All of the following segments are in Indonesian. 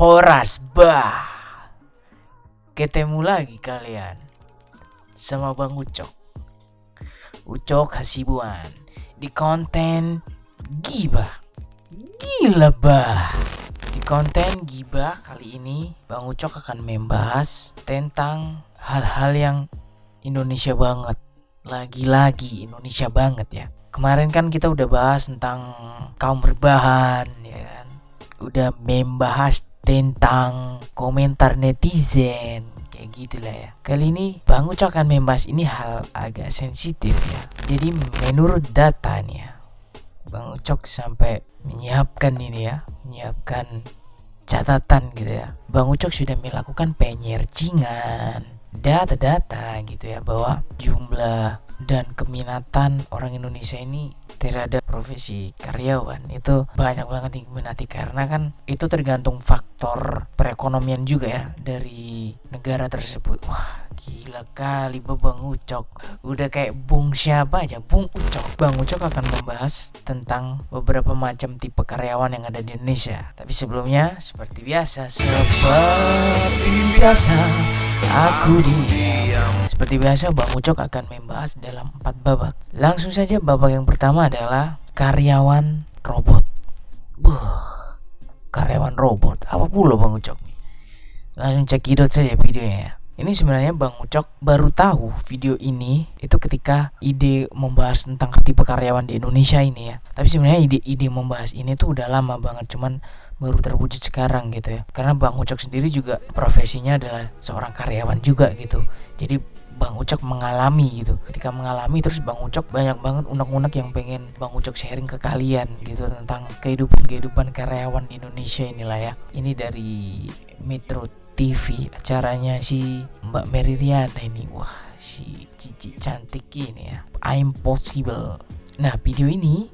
Horas bah. Ketemu lagi kalian sama Bang Ucok Hasibuan di konten Gibah. Gila bah. Di konten Gibah kali ini Bang Ucok akan membahas tentang hal-hal yang Indonesia banget. Lagi-lagi Indonesia banget ya. Kemarin kan kita udah bahas tentang kaum rebahan ya kan. Udah membahas tentang komentar netizen kayak gitulah ya. Kali ini Bang Ucok akan membahas ini hal agak sensitif ya. Jadi menurut data nih ya, Bang Ucok sampai menyiapkan catatan gitu ya. Bang Ucok sudah melakukan penyercingan data-data gitu ya, bahwa jumlah dan keminatan orang Indonesia ini terhadap profesi karyawan itu banyak banget yang diminati, karena kan itu tergantung faktor perekonomian juga ya dari negara tersebut. Wah gila kali Bang Ucok, udah kayak Bung siapa aja, Bung Ucok. Bang Ucok akan membahas tentang beberapa macam tipe karyawan yang ada di Indonesia. Tapi sebelumnya seperti biasa aku diam. Seperti biasa Bang Ucok akan membahas dalam 4 babak. Langsung saja babak yang pertama adalah karyawan robot. Karyawan robot. Apa pula Bang Ucok? Langsung cekidot saja videonya ya. Ini sebenarnya Bang Ucok baru tahu video ini itu ketika ide membahas tentang tipe karyawan di Indonesia ini ya. Tapi sebenarnya ide membahas ini tuh udah lama banget, cuman baru terwujud sekarang gitu ya. Karena Bang Ucok sendiri juga profesinya adalah seorang karyawan juga gitu. Jadi Bang Ucok mengalami gitu. Ketika mengalami terus Bang Ucok banyak banget unek-unek yang pengen Bang Ucok sharing ke kalian gitu tentang kehidupan karyawan di Indonesia inilah ya. Ini dari Metro TV, acaranya si Mbak Mary Riana ini. Wah, si cici cantik ini ya, I'm Possible. Nah, video ini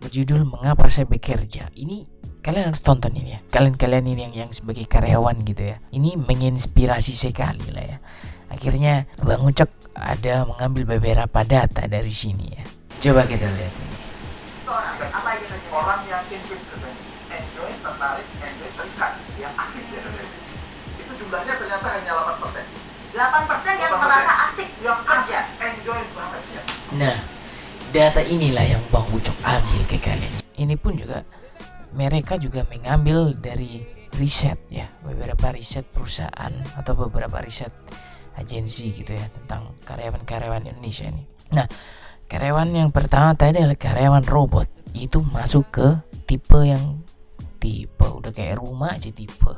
berjudul Mengapa Saya Bekerja. Ini kalian harus tonton ini ya. Kalian ini yang sebagai karyawan gitu ya. Ini menginspirasi sekali lah ya. Akhirnya Bang Ucok ada mengambil beberapa data dari sini ya. Coba kita lihat ini. Apa aja? Orang yang engage katanya, enjoy, tertarik, enjoy, terikat, yang asik ya katanya. Itu jumlahnya ternyata hanya 8%. 8% yang merasa asik, yang asik, enjoy banget ya. Nah, data inilah yang Bang Ucok ambil ke kalian. Ini pun juga mereka juga mengambil dari riset ya, beberapa riset perusahaan atau beberapa riset agensi gitu ya tentang karyawan-karyawan Indonesia ini. Nah, karyawan yang pertama tadi adalah karyawan robot. Itu masuk ke tipe udah kayak rumah aja tipe.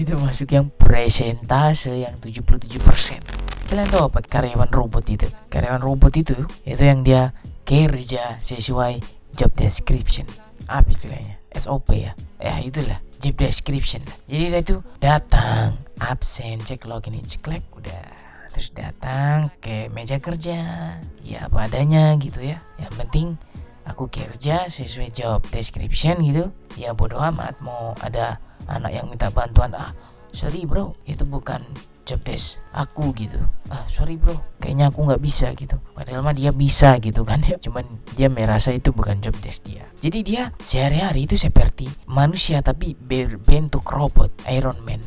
Itu masuk yang presentase yang 77%. Kalian tahu apa karyawan robot itu? Karyawan robot itu yang dia kerja sesuai job description. Apa istilahnya? SOP ya. Ya itulah job description. Jadi dia itu datang, absen, cek login, cek udah. Terus datang ke meja kerja, ya apa adanya gitu ya. Yang penting aku kerja sesuai job description gitu. Ya bodo amat mau ada anak yang minta bantuan, sorry bro itu bukan job desk aku gitu, sorry bro kayaknya aku nggak bisa gitu, padahal mah dia bisa gitu kan ya, cuman dia merasa itu bukan job desk dia. Jadi dia sehari-hari itu seperti manusia tapi berbentuk robot, Iron Man.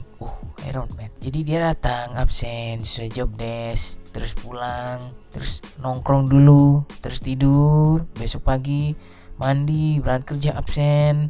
Jadi dia datang absen sesuai job desk, terus pulang, terus nongkrong dulu, terus tidur, besok pagi mandi, berangkat kerja absen,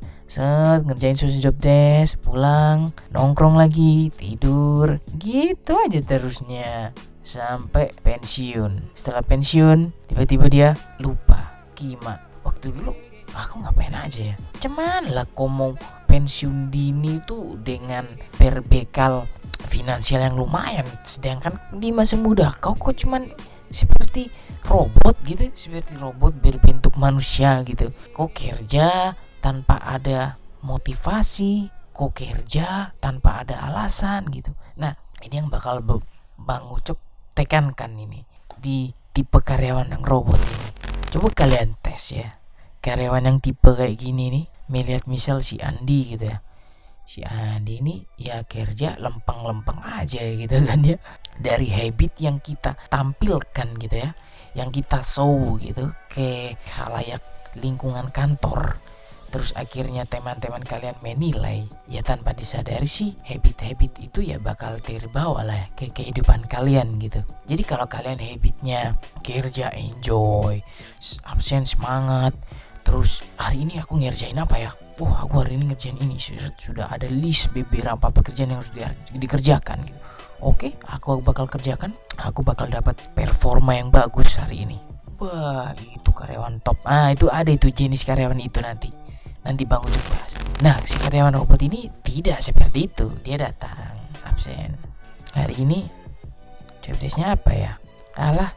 ngerjain sesuai job desk, pulang, nongkrong lagi, tidur, gitu aja terusnya sampai pensiun. Setelah pensiun tiba-tiba dia lupa, gimana waktu dulu aku ngapain aja ya. Cuman lah kok mau pensiun dini tuh dengan berbekal finansial yang lumayan, sedangkan di masa muda kau kok cuman seperti robot gitu, seperti robot berbentuk manusia gitu. Kok kerja tanpa ada motivasi, kok kerja tanpa ada alasan gitu. Nah, ini yang bakal Bang Ucok tekankan ini di tipe karyawan yang robot ini. Coba kalian tes ya. Karyawan yang tipe kayak gini nih, melihat misal si Andi gitu ya. Si Andi ini ya kerja lempeng-lempeng aja gitu kan ya. Dari habit yang kita tampilkan gitu ya, yang kita show gitu ke khalayak lingkungan kantor, terus akhirnya teman-teman kalian menilai, ya tanpa disadari sih habit-habit itu ya bakal terbawa lah ke kehidupan kalian gitu. Jadi kalau kalian habitnya kerja enjoy, absen semangat, terus hari ini aku ngerjain apa ya, aku hari ini ngerjain ini, sudah ada list beberapa pekerjaan yang harus dikerjakan gitu. Oke, aku bakal kerjakan, aku bakal dapat performa yang bagus hari ini. Wah, itu karyawan top. Itu ada itu jenis karyawan itu nanti Bang Ucup bahas. Nah, si karyawan robot ini tidak seperti itu. Dia datang absen. Hari ini job desk-nya apa ya? Alah,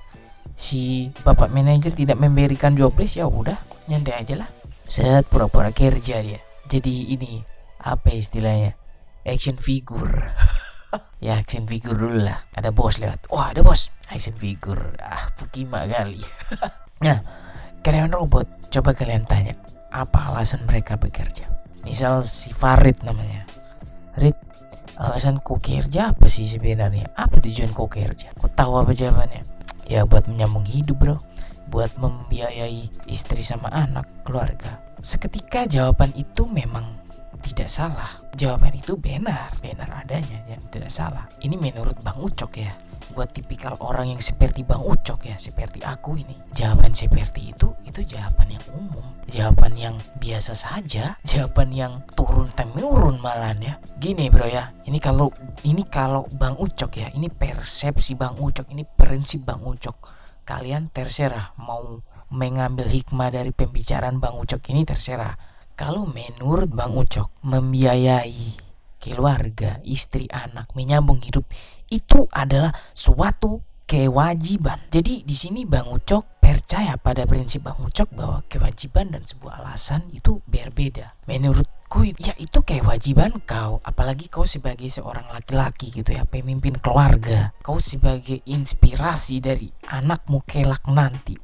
si bapak manajer tidak memberikan job desk, ya udah, nyantai aja lah. Set, pura-pura kerja dia. Jadi ini apa istilahnya? Action figure. Ya action figure dulu lah. Ada bos lewat. Wah, ada bos. Action figure. Pukima kali. Nah, karyawan robot, coba kalian tanya, apa alasan mereka bekerja? Misal si Farid namanya. Rid, alasan kau kerja apa sih sebenarnya? Apa tujuan kau kerja? Kau tahu apa jawabannya? Ya buat menyambung hidup bro, buat membiayai istri sama anak, keluarga. Seketika jawaban itu memang tidak salah. Jawaban itu benar adanya, yang tidak salah. Ini menurut Bang Ucok ya. Buat tipikal orang yang seperti Bang Ucok ya, seperti aku ini, jawaban seperti itu jawaban yang umum, jawaban yang biasa saja, jawaban yang turun temurun malahan ya. Gini bro ya, ini kalau Bang Ucok ya, ini persepsi Bang Ucok, ini prinsip Bang Ucok. Kalian terserah mau mengambil hikmah dari pembicaraan Bang Ucok ini, terserah. Kalau menurut Bang Ucok, membiayai keluarga, istri, anak, menyambung hidup itu adalah suatu kewajiban. Jadi di sini Bang Ucok percaya pada prinsip Bang Ucok bahwa kewajiban dan sebuah alasan itu berbeda. Menurutku ya itu kewajiban kau, apalagi kau sebagai seorang laki-laki gitu ya, pemimpin keluarga. Kau sebagai inspirasi dari anakmu kelak nanti.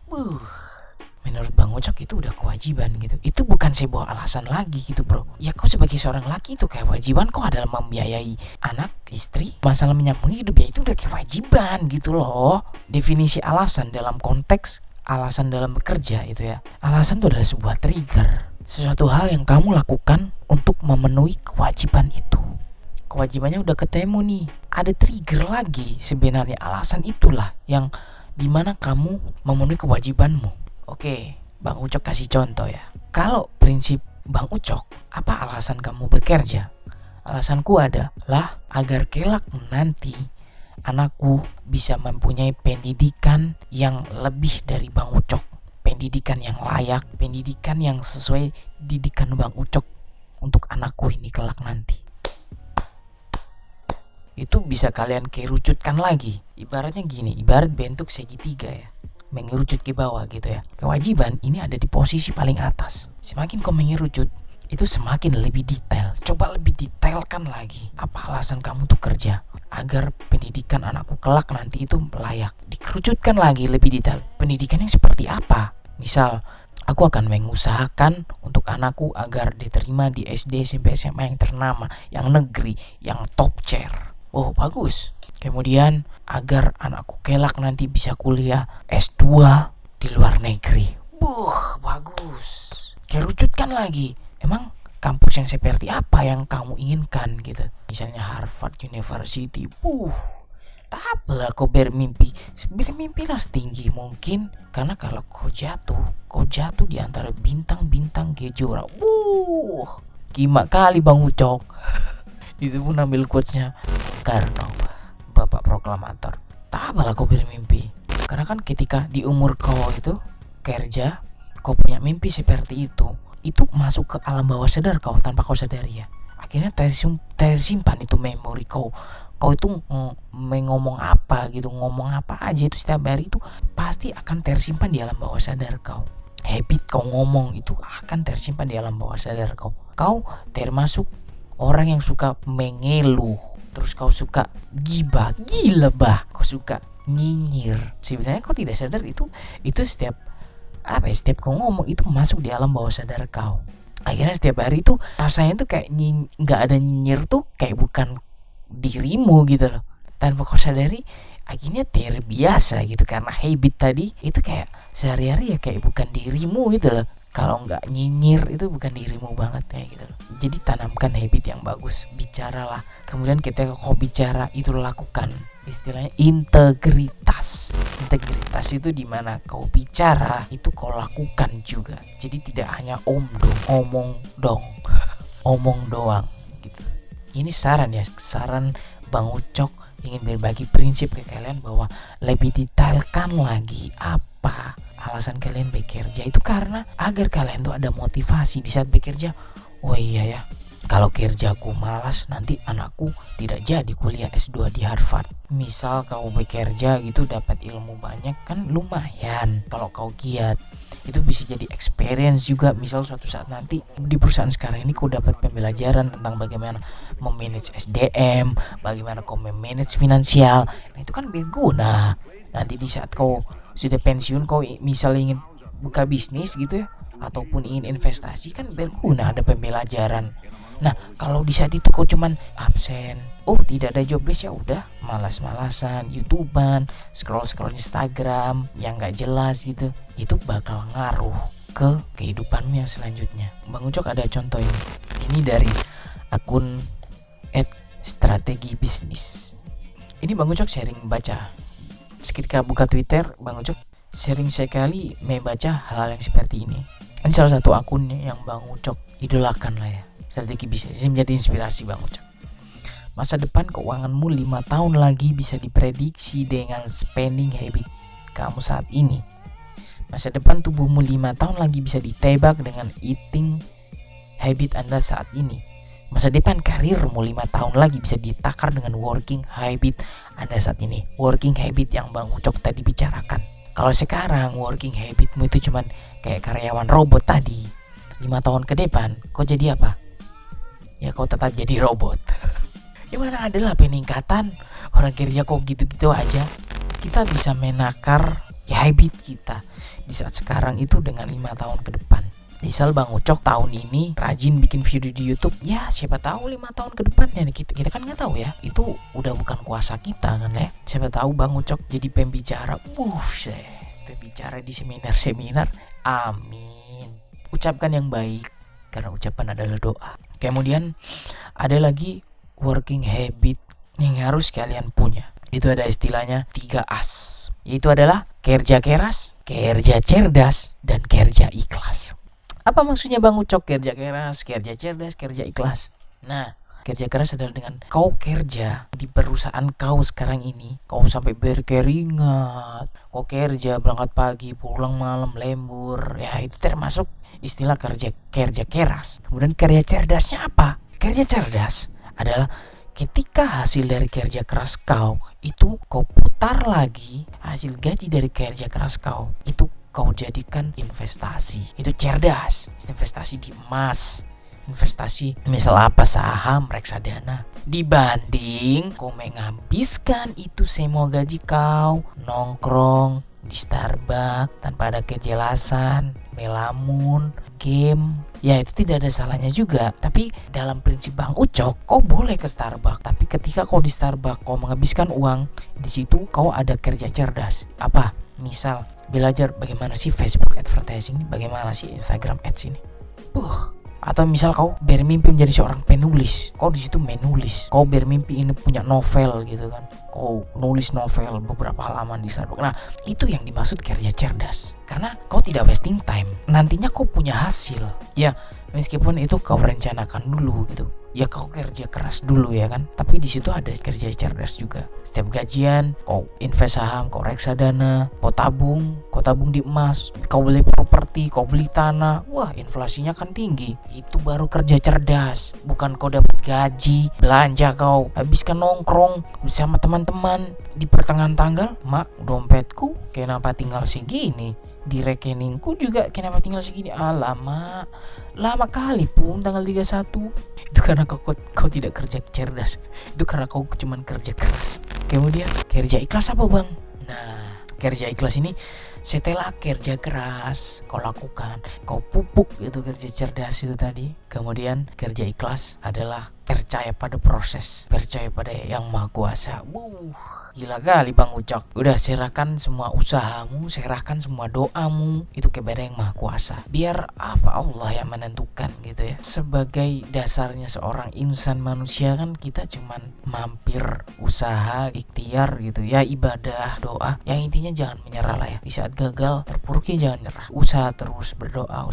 Menurut Bang Ucok itu udah kewajiban gitu. Itu bukan sebuah alasan lagi gitu bro. Ya kau sebagai seorang laki itu kewajiban kau adalah membiayai anak, istri, masalah menyambung hidup, ya itu udah kewajiban gitu loh. Definisi alasan dalam konteks alasan dalam bekerja itu ya, alasan itu adalah sebuah trigger, sesuatu hal yang kamu lakukan untuk memenuhi kewajiban itu. Kewajibannya udah ketemu nih, ada trigger lagi. Sebenarnya alasan itulah yang dimana kamu memenuhi kewajibanmu. Oke, Bang Ucok kasih contoh ya. Kalau prinsip Bang Ucok, apa alasan kamu bekerja? Alasanku adalah agar kelak nanti anakku bisa mempunyai pendidikan yang lebih dari Bang Ucok. Pendidikan yang layak, pendidikan yang sesuai didikan Bang Ucok untuk anakku ini kelak nanti. Itu bisa kalian kerucutkan lagi. Ibaratnya gini, ibarat bentuk segitiga ya, mengerucut ke bawah gitu ya. Kewajiban ini ada di posisi paling atas. Semakin kau mengerucut, itu semakin lebih detail. Coba lebih detailkan lagi. Apa alasan kamu tuh kerja? Agar pendidikan anakku kelak nanti itu layak. Dikerucutkan lagi lebih detail. Pendidikan yang seperti apa? Misal, aku akan mengusahakan untuk anakku agar diterima di SD, SMP, SMA yang ternama, yang negeri, yang top chair. Oh, bagus. Kemudian agar anakku kelak nanti bisa kuliah S2 di luar negeri. Bagus. Kerucutkan lagi. Emang kampus yang seperti apa yang kamu inginkan gitu? Misalnya Harvard University. Tak apalah kau bermimpilah setinggi mungkin. Karena kalau kau jatuh di antara bintang-bintang kejora. Gimana kali Bang Ucok. Itu pun ambil quotes-nya Karno, Bapak Proklamator. Tak apalah kau bermimpi. Karena kan ketika di umur kau itu kerja, kau punya mimpi seperti itu masuk ke alam bawah sadar kau tanpa kau sadari ya. Akhirnya tersimpan itu memori kau. Kau itu ngomong apa gitu, ngomong apa aja itu setiap hari itu pasti akan tersimpan di alam bawah sadar kau. Habit kau ngomong itu akan tersimpan di alam bawah sadar kau. Kau termasuk orang yang suka mengeluh, terus kau suka gila kau suka nyinyir. Sebenarnya kau tidak sadar itu setiap kau ngomong itu masuk di alam bawah sadar kau. Akhirnya setiap hari itu rasanya tuh kayak nggak ada nyinyir tuh kayak bukan dirimu gitu loh. Tanpa kau sadari akhirnya terbiasa gitu, karena habit tadi itu kayak sehari-hari ya kayak bukan dirimu gitu loh. Kalau nggak nyinyir itu bukan dirimu banget kayak gitu loh. Jadi tanamkan habit yang bagus, bicaralah. Kemudian ketika kau bicara itu lakukan. Istilahnya integritas. Integritas itu dimana kau bicara itu kau lakukan juga. Jadi tidak hanya omong doang gitu. Ini saran ya, saran Bang Ucok ingin berbagi prinsip ke kalian bahwa lebih detailkan lagi apa alasan kalian bekerja itu, karena agar kalian tuh ada motivasi di saat bekerja. Oh iya ya, kalau kerjaku malas nanti anakku tidak jadi kuliah S2 di Harvard. Misal kau bekerja gitu dapat ilmu banyak kan lumayan. Kalau kau giat itu bisa jadi experience juga. Misal suatu saat nanti di perusahaan sekarang ini kau dapat pembelajaran tentang bagaimana memanage SDM, bagaimana kau memanage finansial. Nah itu kan berguna. Nanti di saat kau sudah pensiun, kau misal ingin buka bisnis gitu ya, ataupun ingin investasi, kan berguna ada pembelajaran. Nah kalau di saat itu kau cuman absen, tidak ada jobless, ya udah malas-malasan, YouTubean, scroll Instagram yang nggak jelas gitu, itu bakal ngaruh ke kehidupanmu yang selanjutnya. Bang Ucok ada contoh ini dari akun @strategi bisnis. Ini Bang Ucok sharing baca. Ketika buka Twitter, Bang Ucok sering sekali membaca hal-hal yang seperti ini. Ini salah satu akun yang Bang Ucok idolakan lah ya. Strategi bisnis ini menjadi inspirasi Bang Ucok. Masa depan keuanganmu 5 tahun lagi bisa diprediksi dengan spending habit kamu saat ini. Masa depan tubuhmu 5 tahun lagi bisa ditebak dengan eating habit Anda saat ini. Masa depan karirmu 5 tahun lagi bisa ditakar dengan working habit Anda saat ini. Working habit yang Bang Ucok tadi bicarakan. Kalau sekarang working habitmu itu cuman kayak karyawan robot tadi, 5 tahun ke depan kau jadi apa? Ya kau tetap jadi robot. Gimana adalah peningkatan orang kerja kok gitu-gitu aja. Kita bisa menakar habit kita di saat sekarang itu dengan 5 tahun ke depan. Misal Bang Ucok tahun ini rajin bikin video di YouTube, ya siapa tahu 5 tahun ke depannya kita kan nggak tahu ya. Itu udah bukan kuasa kita kan ya. Siapa tahu Bang Ucok jadi pembicara, pembicara di seminar. Amin. Ucapkan yang baik karena ucapan adalah doa. Kemudian ada lagi working habit yang harus kalian punya. Itu ada istilahnya 3As. Yaitu adalah kerja keras, kerja cerdas, dan kerja ikhlas. Apa maksudnya Bang Ucok kerja keras, kerja cerdas, kerja ikhlas? Nah, kerja keras adalah dengan kau kerja di perusahaan kau sekarang ini, kau sampai berkeringat, kau kerja berangkat pagi, pulang malam, lembur, ya itu termasuk istilah kerja keras. Kemudian kerja cerdasnya apa? Kerja cerdas adalah ketika hasil dari kerja keras kau itu kau putar lagi, hasil gaji dari kerja keras kau itu kau jadikan investasi. Itu cerdas. Investasi di emas, investasi misal apa, saham, reksadana, dibanding kau menghabiskan itu semua gaji kau nongkrong di Starbucks tanpa ada kejelasan, melamun, game. Ya itu tidak ada salahnya juga. Tapi dalam prinsip Bang Ucok, kau boleh ke Starbucks, tapi ketika kau di Starbucks kau menghabiskan uang, di situ kau ada kerja cerdas. Apa? Misal belajar bagaimana sih Facebook advertising ini, bagaimana sih Instagram ads ini. Atau misal kau bermimpi menjadi seorang penulis, kau di situ menulis. Kau bermimpi ini punya novel gitu kan, kau nulis novel beberapa halaman di Starbucks. Nah itu yang dimaksud kerja cerdas, karena kau tidak wasting time. Nantinya kau punya hasil. Ya meskipun itu kau rencanakan dulu gitu, ya kau kerja keras dulu ya kan, tapi di situ ada kerja cerdas juga. Setiap gajian kau invest saham, kau reksadana, kau tabung di emas, kau beli properti, kau beli tanah. Wah inflasinya kan tinggi. Itu baru kerja cerdas. Bukan kau dapat gaji, belanja kau habiskan nongkrong bersama teman-teman di pertengahan tanggal. Mak, dompetku kenapa tinggal segini, di rekeningku juga kenapa tinggal segini. Alamak, lama kali pun tanggal 31. Itu karena kau tidak kerja cerdas. Itu karena kau cuman kerja keras. Kemudian kerja ikhlas apa Bang? Nah kerja ikhlas ini setelah kerja keras kau lakukan, kau pupuk itu kerja cerdas itu tadi. Kemudian kerja ikhlas adalah percaya pada proses, percaya pada yang maha kuasa. gila kali Bang Ucok. Udah serahkan semua usahamu, serahkan semua doamu itu kepada Yang Maha Kuasa. Biar Allah yang menentukan gitu ya. Sebagai dasarnya seorang insan manusia kan kita cuman mampir usaha, ikhtiar gitu ya, ibadah, doa. Yang intinya jangan menyerah lah ya. Di saat gagal, terpuruknya jangan nyerah. Usaha terus berdoa.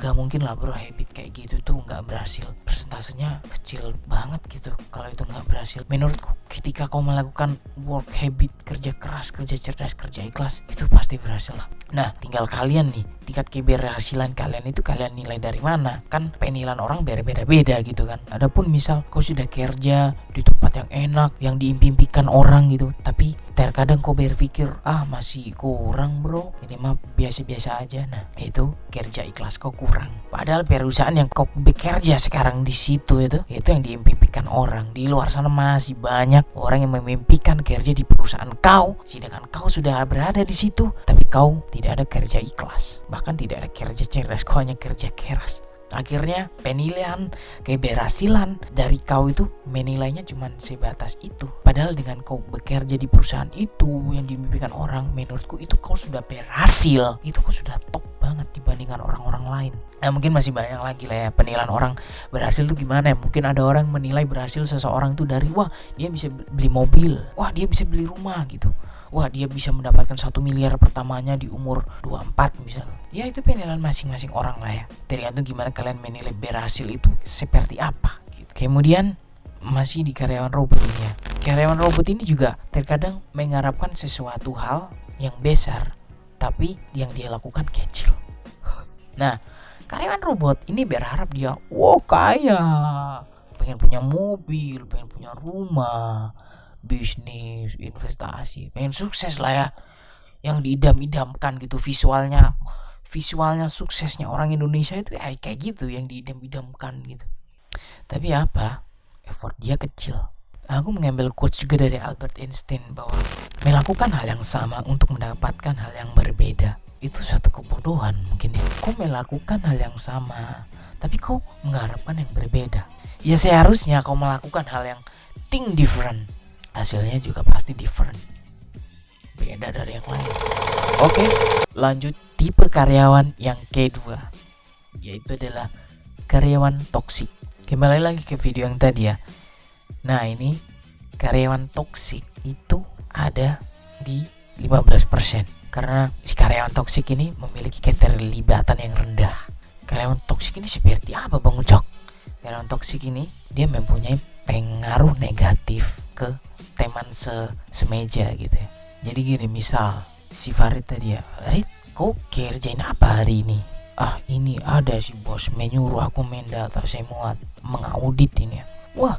Gak mungkin lah bro habit kayak gitu tuh gak berhasil. Persentasenya kecil banget gitu kalau itu gak berhasil. Menurutku ketika kau melakukan work habit, kerja keras, kerja cerdas, kerja ikhlas, itu pasti berhasil lah. Nah tinggal kalian nih, tingkat keberhasilan kalian itu kalian nilai dari mana? Kan penilaian orang beda-beda gitu kan. Adapun misal kau sudah kerja di tempat yang enak, yang diimpikan orang gitu, tapi terkadang kau berpikir masih kurang bro, ini mah biasa-biasa aja. Nah itu kerja ikhlas kau kurang. Padahal perusahaan yang kau bekerja sekarang di situ itu yang diimpikan orang. Di luar sana masih banyak orang yang memimpikan kerja di perusahaan kau, sedangkan kau sudah berada di situ tapi kau tidak ada kerja ikhlas, bahkan tidak ada kerja cerdas, kau hanya kerja keras. Akhirnya penilaian keberhasilan dari kau itu menilainya cuma sebatas itu. Padahal dengan kau bekerja di perusahaan itu yang dimimpikan orang, menurutku itu kau sudah berhasil. Itu kau sudah top banget dibandingkan orang-orang lain. Nah mungkin masih banyak lagi lah ya penilaian orang berhasil tuh gimana ya. Mungkin ada orang menilai berhasil seseorang tuh dari wah dia bisa beli mobil, wah dia bisa beli rumah gitu, wah dia bisa mendapatkan 1 miliar pertamanya di umur 24 misalnya. Ya itu penilaian masing-masing orang lah ya. Tergantung gimana kalian menilai berhasil itu seperti apa gitu. Kemudian masih di karyawan robot ini ya. Karyawan robot ini juga terkadang mengharapkan sesuatu hal yang besar, tapi yang dia lakukan kecil. Nah karyawan robot ini berharap dia kaya, pengen punya mobil, pengen punya rumah, bisnis, investasi, pengen sukses lah ya, yang diidam-idamkan gitu visualnya suksesnya orang Indonesia itu kayak gitu, yang diidam-idamkan gitu. Tapi effort dia kecil. Aku mengambil quotes juga dari Albert Einstein bahwa melakukan hal yang sama untuk mendapatkan hal yang berbeda itu suatu kebodohan mungkin ya. Kau melakukan hal yang sama tapi kau mengharapkan yang berbeda. Ya seharusnya kau melakukan hal yang think different, hasilnya juga pasti different, beda dari yang lain. Oke, lanjut tipe karyawan yang kedua, yaitu adalah karyawan toksik. Kembali lagi ke video yang tadi ya. Nah ini karyawan toksik itu ada di 15%. Karena si karyawan toksik ini memiliki keterlibatan yang rendah. Karyawan toksik ini seperti apa Bang Ucok? Karyawan toksik ini dia mempunyai pengaruh negatif ke teman semeja gitu ya. Jadi gini, misal si Farid tadi ya, Farid kau kerjain apa hari ini? Ini ada si bos menyuruh aku mendata semua, mengaudit ini ya. Wah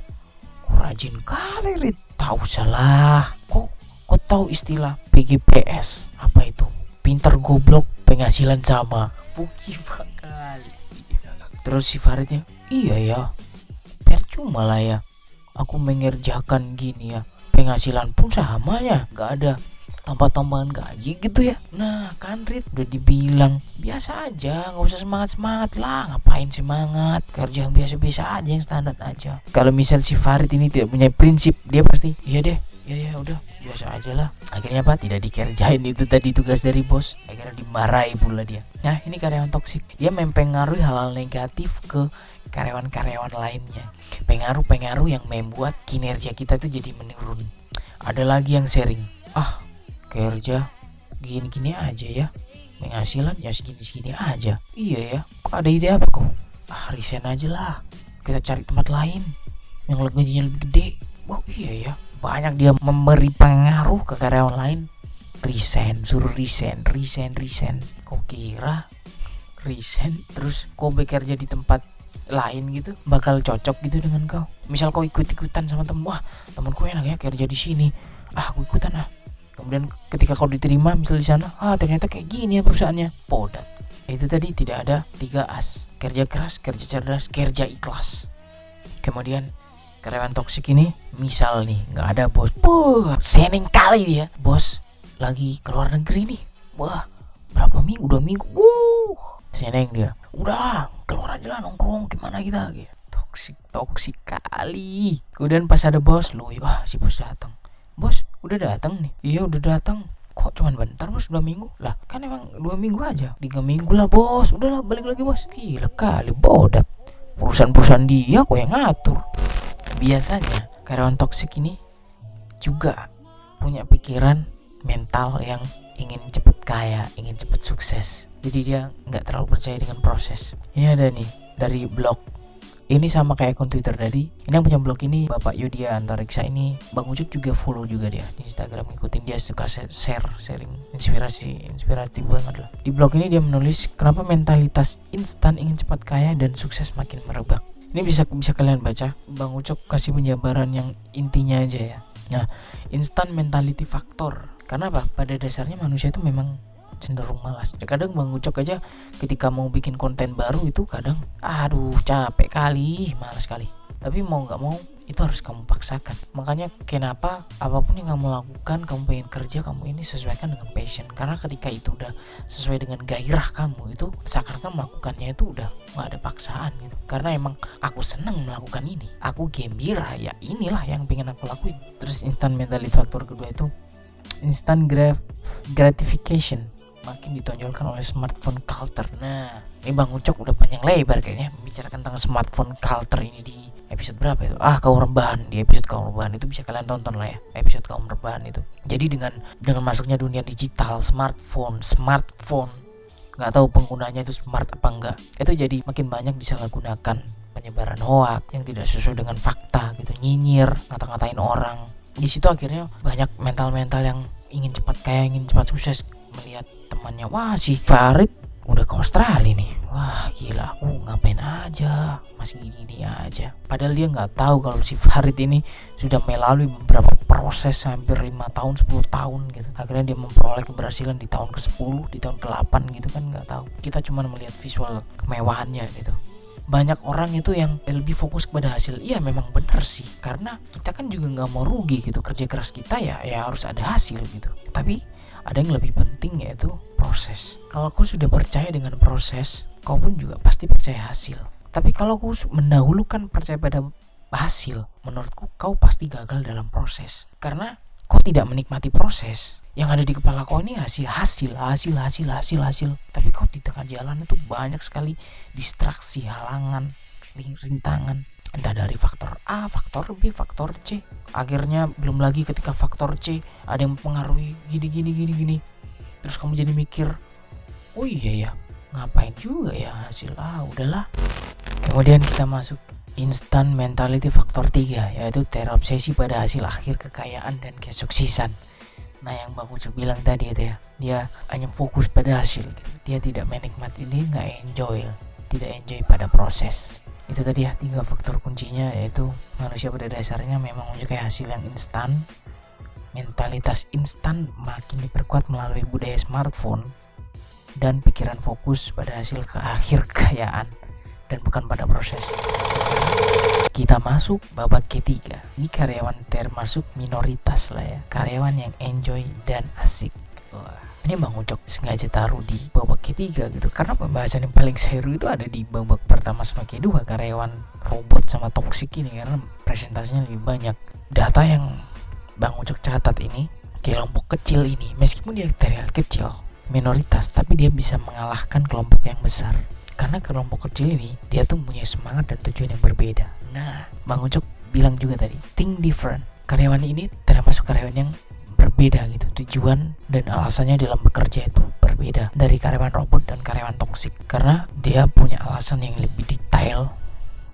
kok rajin kali Rid, tahu salah. Kok tahu istilah PGPS? Apa itu? Pintar goblok penghasilan sama. Puki kali. Terus si Faridnya, iya ya, percuma lah ya aku mengerjakan gini ya, penghasilan pun sama ya, gak ada tambah-tambahan gaji gitu ya. Nah kan Rit, udah dibilang biasa aja, gak usah semangat-semangat lah. Ngapain semangat, kerja yang biasa-biasa aja, yang standar aja. Kalau misal si Farid ini tidak punya prinsip, dia pasti iya deh, ya udah biasa aja lah. Akhirnya tidak dikerjain itu tadi tugas dari bos, akhirnya dimarahi pula dia. Nah ini karyawan toksik, dia mempengaruhi hal-hal negatif ke karyawan-karyawan lainnya. Pengaruh-pengaruh yang membuat kinerja kita itu jadi menurun. Ada lagi yang sharing, kerja gini-gini aja ya, penghasilan ya segini-segini aja. Iya ya, kok ada ide apa kok? Resign aja lah, kita cari tempat lain yang gajinya lebih gede. Iya ya, banyak dia memberi pengaruh ke karyawan lain. Suruh resign. Kok kira resign terus kau bekerja di tempat lain gitu bakal cocok gitu dengan kau? Misal kau ikut-ikutan sama temenku enak ya kerja di sini, aku ikutan Kemudian ketika kau diterima misal di sana, ternyata kayak gini ya perusahaannya. Podat. Itu tadi tidak ada 3 As. Kerja keras, kerja cerdas, kerja ikhlas. Kemudian karyawan toksik ini misal nih nggak ada bos. Seneng kali dia. Bos lagi keluar negeri nih. Berapa minggu, 2 minggu. Seneng dia. Udah keluar aja lah nongkrong gimana kita gitu. Toksik kali. Kemudian pas ada bos, si bos datang. bos udah datang nih. Iya udah datang. Kok cuman bentar bos, 2 minggu? Lah kan emang 2 minggu aja. 3 minggu lah bos, udahlah balik lagi bos. Gila kali bodat, perusahaan dia kok yang ngatur. Biasanya karyawan toksik ini juga punya pikiran mental yang ingin cepet kaya, ingin cepet sukses. Jadi dia gak terlalu percaya dengan proses. Ini ada nih dari blog. Ini sama kayak akun Twitter tadi. Ini yang punya blog ini Bapak Yudhya Antariksa ini. Bang Ucup juga follow juga dia di Instagram, ngikutin dia, suka sharing inspiratif banget lah. Di blog ini dia menulis kenapa mentalitas instan ingin cepat kaya dan sukses makin merebak. Ini bisa kalian baca. Bang Ucup kasih penjabaran yang intinya aja ya. Nah, instant mentality factor. Karena apa? Pada dasarnya manusia itu memang cenderung malas. Kadang Bang Ucok aja ketika mau bikin konten baru itu kadang aduh capek kali, malas kali. Tapi mau gak mau itu harus kamu paksakan. Makanya kenapa apapun yang kamu lakukan, kamu pengen kerja, kamu ini sesuaikan dengan passion. Karena ketika itu udah sesuai dengan gairah kamu, itu seakan-akan melakukannya itu udah gak ada paksaan gitu. Karena emang aku seneng melakukan ini, aku gembira, ya inilah yang pengen aku lakuin. Terus instant mentality factor kedua itu instant gratification makin ditonjolkan oleh smartphone culture. Nah, ini Bang Ucok udah panjang lebar kayaknya membicarakan tentang smartphone culture ini di episode berapa itu? Kaum rebahan, di episode kaum rebahan itu bisa kalian tonton lah ya, episode kaum rebahan itu. Jadi dengan masuknya dunia digital, smartphone, nggak tahu penggunanya itu smart apa enggak, itu jadi makin banyak disalahgunakan, penyebaran hoak yang tidak sesuai dengan fakta gitu, nyinyir, ngata-ngatain orang. Di situ akhirnya banyak mental yang ingin cepat kaya, ingin cepat sukses, melihat temannya, wah si Farid udah ke Australia nih, wah gila, aku ngapain aja masih gini aja. Padahal dia nggak tahu kalau si Farid ini sudah melalui beberapa proses hampir 5 tahun 10 tahun gitu. Akhirnya dia memperoleh keberhasilan di tahun ke-10, di tahun ke-8 gitu kan, nggak tahu. Kita cuma melihat visual kemewahannya gitu. Banyak orang itu yang lebih fokus kepada hasil. Iya memang benar sih, karena kita kan juga nggak mau rugi gitu, kerja keras kita ya harus ada hasil gitu. Tapi ada yang lebih penting, yaitu proses. Kalau kau sudah percaya dengan proses, kau pun juga pasti percaya hasil. Tapi kalau kau mendahulukan percaya pada hasil, menurutku kau pasti gagal dalam proses. Karena kau tidak menikmati proses. Yang ada di kepala kau ini hasil. Tapi kau di tengah jalan itu banyak sekali distraksi, halangan, rintangan. Entah dari faktor A, faktor B, faktor C. Akhirnya belum lagi ketika faktor C ada yang mempengaruhi gini. Terus kamu jadi mikir, oh iya ya, ngapain juga ya hasil, udahlah. Kemudian kita masuk instant mentality faktor 3, yaitu terobsesi pada hasil akhir, kekayaan dan kesuksesan. Nah yang Bang Ucup bilang tadi itu ya, dia hanya fokus pada hasil gitu. Dia tidak menikmati, dia gak tidak enjoy pada proses. Itu tadi ya 3 faktor kuncinya, yaitu manusia pada dasarnya memang menyukai hasil yang instan. Mentalitas instan makin diperkuat melalui budaya smartphone dan pikiran fokus pada hasil ke akhir kekayaan dan bukan pada proses. Kita masuk babak ketiga. Ini karyawan termasuk minoritas lah ya, karyawan yang enjoy dan asik. Ini Bang Ucok sengaja taruh di babak ketiga gitu, karena pembahasan yang paling seru itu ada di babak pertama sama kedua, karyawan robot sama toksik ini, karena presentasinya lebih banyak. Data yang Bang Ucok catat ini, kelompok kecil ini meskipun dia terlihat kecil, minoritas, tapi dia bisa mengalahkan kelompok yang besar. Karena kelompok kecil ini dia tuh punya semangat dan tujuan yang berbeda. Nah, Bang Ucok bilang juga tadi, think different. Karyawan ini termasuk karyawan yang berbeda gitu, tujuan dan alasannya dalam bekerja itu berbeda dari karyawan robot dan karyawan toksik. Karena dia punya alasan yang lebih detail,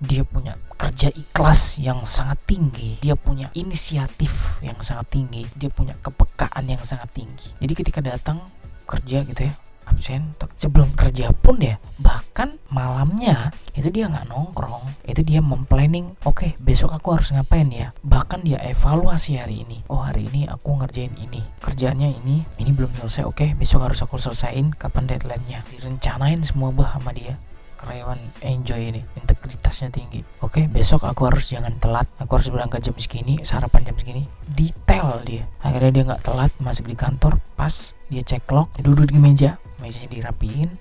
dia punya kerja ikhlas yang sangat tinggi, dia punya inisiatif yang sangat tinggi, dia punya kepekaan yang sangat tinggi. Jadi ketika datang kerja gitu ya, absen, sebelum kerja pun ya, bahkan malamnya itu dia nggak nongkrong, itu dia memplanning, oke, besok aku harus ngapain ya. Bahkan dia evaluasi hari ini, oh hari ini aku ngerjain ini, kerjaannya ini belum selesai, oke, besok harus aku selesaiin, kapan deadline-nya, direncanain semua sama dia. Karyawan enjoy ini, integritasnya tinggi. Oke, besok aku harus jangan telat, aku harus berangkat jam segini, sarapan jam segini, detail dia. Akhirnya dia nggak telat, masuk di kantor, pas dia cek log, duduk di meja, mejanya dirapiin,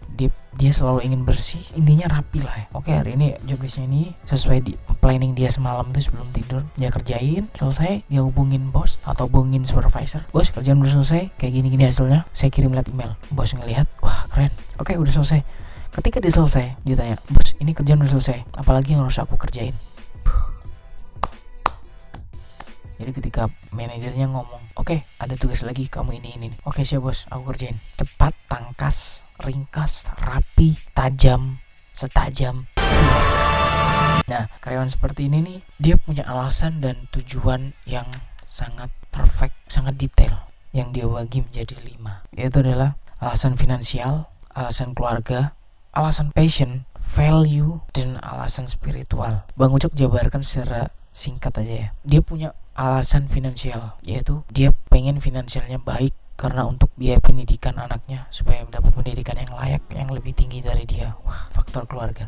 dia selalu ingin bersih, intinya rapi lah ya. Oke, hari ini job desknya ini sesuai di planning dia semalam tuh sebelum tidur, dia kerjain, selesai dia hubungin bos atau hubungin supervisor, bos kerjaan udah selesai, kayak gini hasilnya, saya kirim lihat email. Bos ngelihat, wah keren, oke udah selesai. Ketika dia selesai, dia tanya, bos ini kerjaan udah selesai, apalagi yang harus aku kerjain? Jadi ketika manajernya ngomong, oke, ada tugas lagi kamu ini. Oke siap bos, aku kerjain. Cepat, tangkas, ringkas, rapi, tajam, setajam silat. Nah, karyawan seperti ini nih, dia punya alasan dan tujuan yang sangat perfect, sangat detail, yang dia bagi menjadi 5. Yaitu adalah alasan finansial, alasan keluarga, alasan passion, value, dan alasan spiritual. Bang Ucok jabarkan secara singkat aja ya. Dia punya alasan finansial, yaitu dia pengen finansialnya baik karena untuk biaya pendidikan anaknya supaya dapat pendidikan yang layak, yang lebih tinggi dari dia. Wah, faktor keluarga.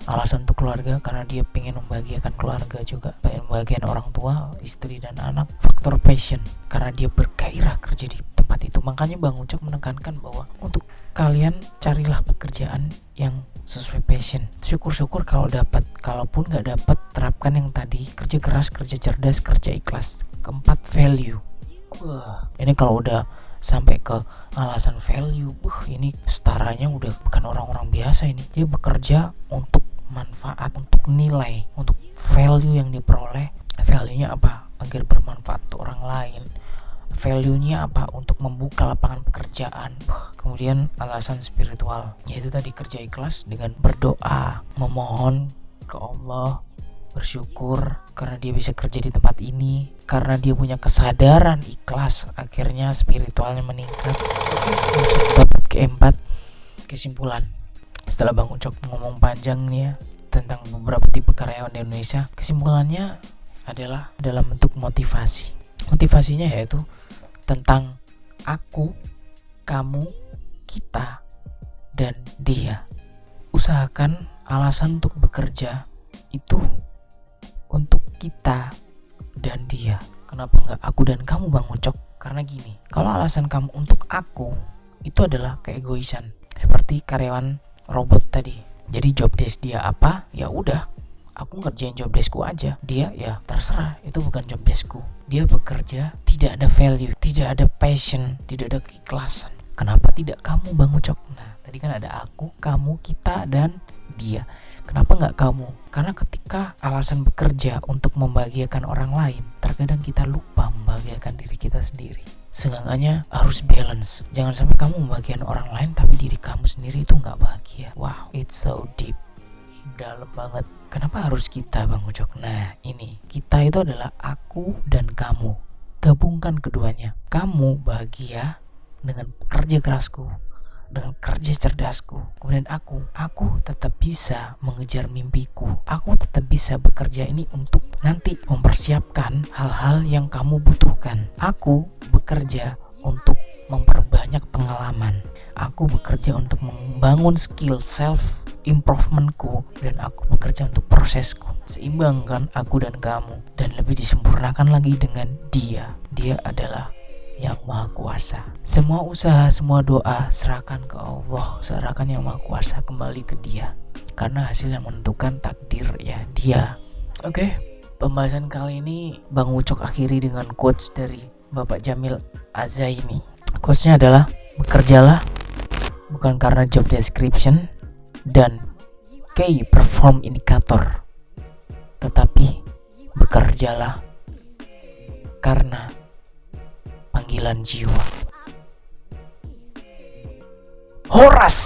Alasan untuk keluarga karena dia pengen membahagiakan keluarga juga, pengen membahagiakan orang tua, istri dan anak. Faktor passion karena dia bergairah kerja di tempat itu. Makanya Bang Ucok menekankan bahwa untuk kalian carilah pekerjaan yang sesuai passion. Syukur-syukur kalau dapat, kalaupun nggak dapat, terapkan yang tadi, kerja keras, kerja cerdas, kerja ikhlas. Keempat, value. Wah, ini kalau udah sampai ke alasan value, ini setaranya udah bukan orang-orang biasa ini. Dia bekerja untuk manfaat, untuk nilai, untuk value yang diperoleh. Value-nya apa? Agar bermanfaat untuk orang lain. Value-nya apa? Untuk membuka lapangan pekerjaan. Kemudian alasan spiritual, yaitu tadi kerja ikhlas dengan berdoa, memohon ke Allah, bersyukur karena dia bisa kerja di tempat ini, karena dia punya kesadaran ikhlas, akhirnya spiritualnya meningkat. Masuk dapat keempat, kesimpulan. Setelah Bang Ucok ngomong panjang nih ya tentang beberapa tipe karyawan di Indonesia, kesimpulannya adalah dalam bentuk motivasi. Motivasinya yaitu tentang aku, kamu, kita, dan dia. Usahakan alasan untuk bekerja itu untuk kita dan dia. Kenapa nggak aku dan kamu Bang Ucok? Karena gini, kalau alasan kamu untuk aku itu adalah keegoisan, seperti karyawan robot tadi. Jadi job desk dia apa, ya udah aku ngerjain job deskku aja. Dia ya terserah, itu bukan job deskku. Dia bekerja tidak ada value, tidak ada passion, tidak ada keikhlasan. Kenapa tidak kamu Bang Ucok? Nah, tadi kan ada aku, kamu, kita, dan dia. Kenapa nggak kamu? Karena ketika alasan bekerja untuk membahagiakan orang lain, terkadang kita lupa membahagiakan diri kita sendiri. Seenggaknya harus balance. Jangan sampai kamu membahagiakan orang lain tapi diri kamu sendiri itu nggak bahagia. Wow, it's so deep, dalam banget. Kenapa harus kita Bang Ucok? Nah ini, kita itu adalah aku dan kamu. Gabungkan keduanya. Kamu bahagia dengan kerja kerasku, dengan kerja cerdasku. Kemudian aku tetap bisa mengejar mimpiku. Aku tetap bisa bekerja ini untuk nanti mempersiapkan hal-hal yang kamu butuhkan. Aku bekerja untuk memperbanyak pengalaman. Aku bekerja untuk membangun skill self improvementku, dan aku bekerja untuk prosesku. Seimbangkan aku dan kamu, dan lebih disempurnakan lagi dengan dia. Dia adalah yang maha kuasa. Semua usaha, semua doa serahkan ke Allah, serahkan yang maha kuasa kembali ke dia, karena hasil yang menentukan takdir ya dia. Oke, pembahasan kali ini Bang Ucok akhiri dengan quotes dari Bapak Jamil Azaimi. Quotesnya adalah, bekerjalah bukan karena job description dan key perform indicator, tetapi bekerjalah karena panggilan jiwa. Horas.